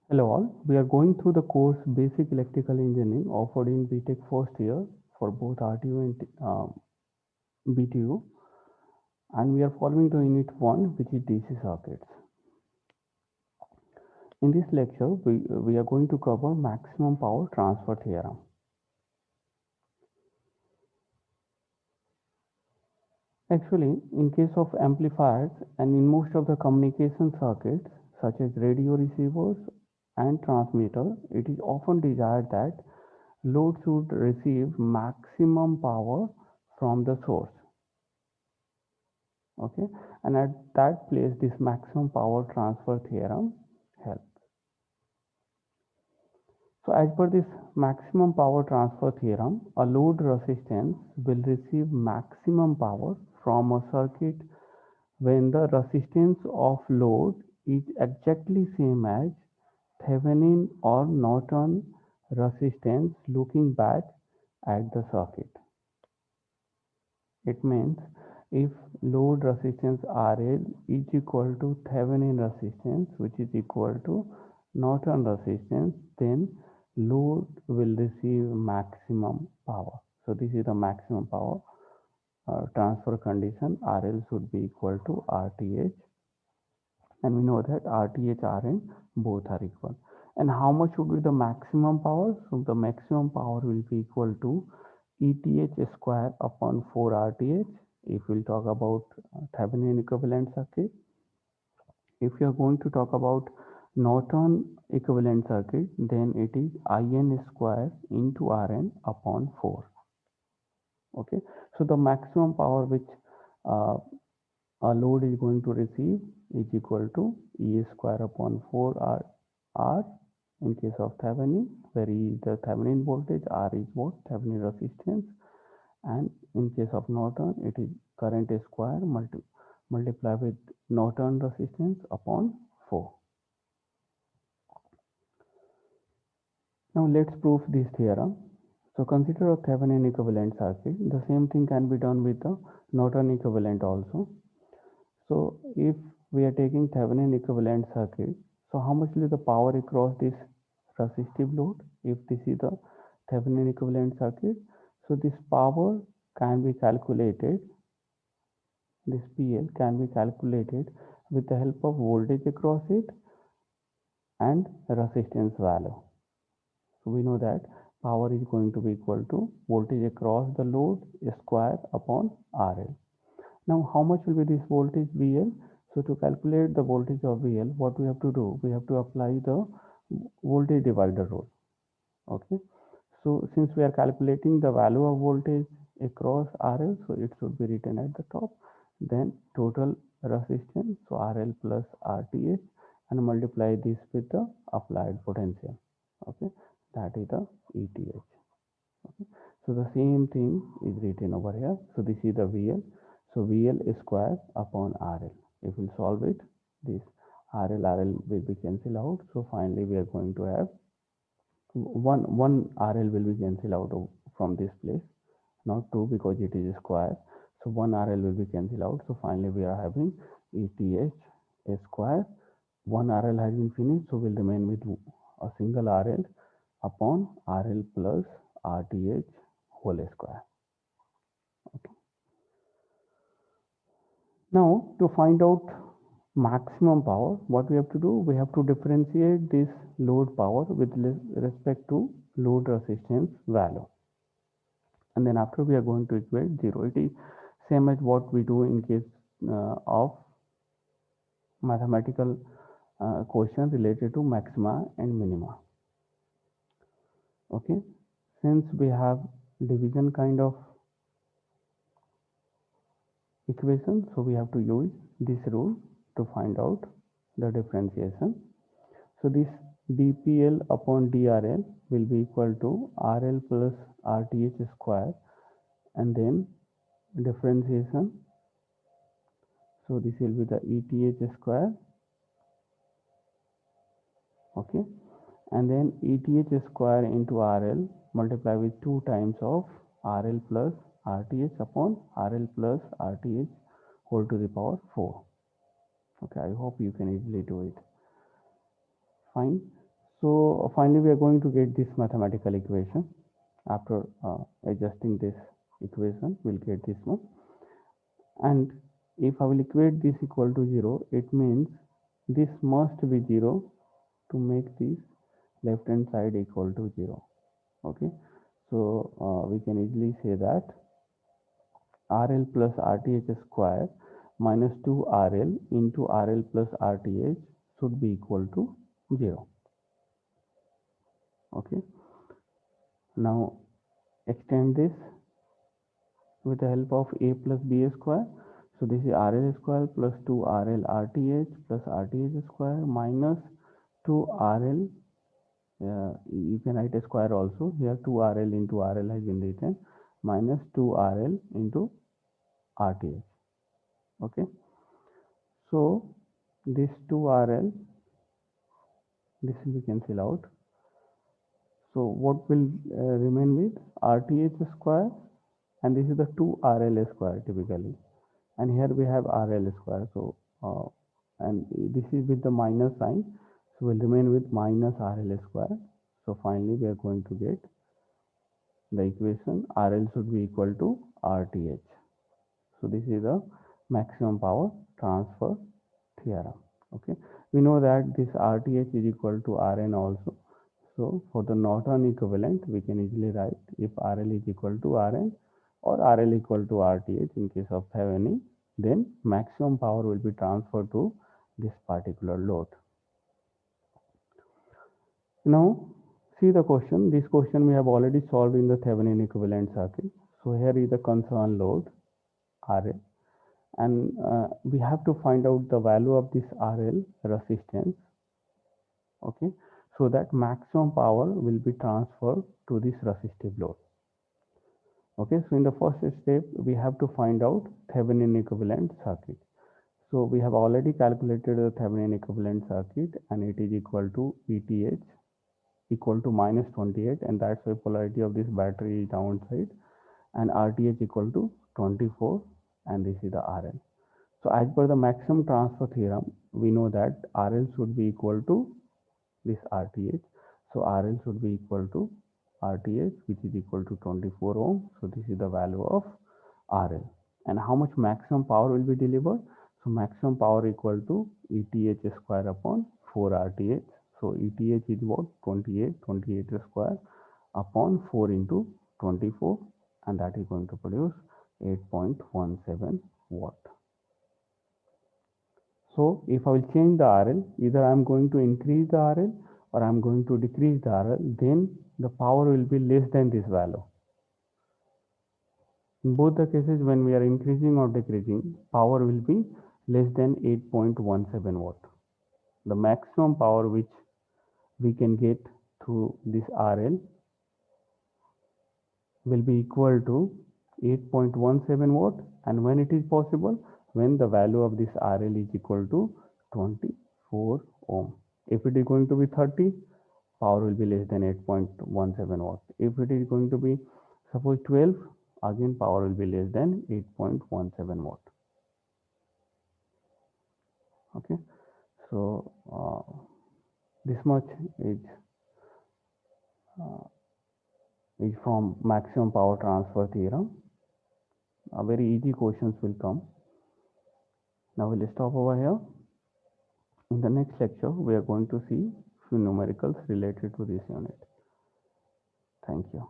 Hello all, we are going through the course Basic Electrical Engineering offered in BTech first year for both RTU and BTU, and we are following the unit 1, which is DC circuits. In this lecture, we are going to cover maximum power transfer theorem. Actually, in case of amplifiers and in most of the communication circuits such as radio receivers and transmitter, it is often desired that load should receive maximum power from the source. Okay, and at that place this maximum power transfer theorem helps. So as per this maximum power transfer theorem, a load resistance will receive maximum power from a circuit when the resistance of load is exactly same as Thevenin or Norton resistance looking back at the circuit. It means if load resistance RL is equal to Thevenin resistance, which is equal to Norton resistance, then load will receive maximum power. So this is the maximum power transfer condition. RL should be equal to RTH, and we know that RTH, RN both are equal. And how much would be the maximum power? So the maximum power will be equal to ETH square upon 4 RTH. If we'll talk about Thevenin equivalent circuit, if you are going to talk about Norton equivalent circuit, then it is IN square into RN upon 4. Okay, so the maximum power which uh, a load is going to receive is equal to E square upon 4 R in case of Thevenin, where E is the Thevenin voltage, R is what? Thevenin resistance, and in case of Norton, it is current square multiply with Norton resistance upon 4. Now let's prove this theorem. So consider a Thevenin equivalent circuit. The same thing can be done with the Norton equivalent also. So if we are taking Thevenin equivalent circuit, so how much is the power across this resistive load? If this is the Thevenin equivalent circuit, so this power can be calculated, this PL can be calculated with the help of voltage across it and resistance value. So we know that power is going to be equal to voltage across the load square upon RL. Now, how much will be this voltage VL? So, to calculate the voltage of VL, what we have to do? We have to apply the voltage divider rule. Okay. So, since we are calculating the value of voltage across RL, so it should be written at the top. Then total resistance, so RL plus RTH, and multiply this with the applied potential. Okay, that is the ETH. Okay. So the same thing is written over here. So this is the VL. So VL square upon RL. If we solve it, this RL will be cancelled out. So finally we are going to have one RL will be cancelled out from this place, not two because it is square. So one RL will be cancelled out. So finally we are having ETH square. One RL has been finished, so we'll remain with a single RL upon RL plus RTH whole square. Okay. Now to find out maximum power, what we have to do? We have to differentiate this load power with respect to load resistance value, and then after we are going to equate 0. It is same as what we do in case of mathematical question related to maxima and minima. Okay, since we have division kind of equation, so we have to use this rule to find out the differentiation. So this dPL upon dRL will be equal to RL plus RTH square, and then differentiation, so this will be the ETH square. Okay, and then ETH square into RL multiply with 2 times of RL plus RTH upon RL plus RTH whole to the power 4. Okay, I hope you can easily do it. Fine. So finally we are going to get this mathematical equation. After adjusting this equation, we'll get this one. And if I will equate this equal to 0, it means this must be 0 to make this left hand side equal to 0. Okay, so we can easily say that RL plus RTH square minus 2RL into RL plus RTH should be equal to 0. Okay, now extend this with the help of A plus B square. So this is RL square plus 2RL RTH plus RTH square minus 2RL. You can write a square also. Here 2RL into RL has been written minus 2RL into RTH. Okay. So this 2RL, this will be cancelled out. So what will remain with RTH square, and this is the 2RL square typically, and here we have RL square. So and this is with the minus sign, so we'll remain with minus RL square. So finally we are going to get the equation RL should be equal to RTH. So this is the maximum power transfer theorem. Okay, we know that this RTH is equal to RN also. So for the Norton equivalent, we can easily write if RL is equal to RN or RL equal to RTH in case of Thevenin, then maximum power will be transferred to this particular load. Now see the question. This question we have already solved in the Thevenin equivalent circuit. So here is the concerned load RL, and we have to find out the value of this RL resistance. Okay, so that maximum power will be transferred to this resistive load. Okay, so in the first step we have to find out Thevenin equivalent circuit. So we have already calculated the Thevenin equivalent circuit, and it is equal to ETH equal to minus 28, and that's why polarity of this battery is downside, and RTH equal to 24, and this is the RL. So as per the maximum transfer theorem, we know that RL should be equal to this RTH. So RL should be equal to RTH, which is equal to 24 ohm. So this is the value of RL. And how much maximum power will be delivered? So maximum power equal to ETH square upon 4 RTH. So ETH is what? 28 square upon 4 into 24, and that is going to produce 8.17 watt. So if I will change the RL, either I am going to increase the RL or I am going to decrease the RL, then the power will be less than this value. In both the cases, when we are increasing or decreasing, power will be less than 8.17 watt. The maximum power which we can get through this RL will be equal to 8.17 watt, and when it is possible, when the value of this RL is equal to 24 ohm. If it is going to be 30, power will be less than 8.17 watt. If it is going to be suppose 12, again power will be less than 8.17 watt. Okay, so this much is from maximum power transfer theorem. Very easy questions will come. Now we'll stop over here. In the next lecture, we are going to see few numericals related to this unit. Thank you.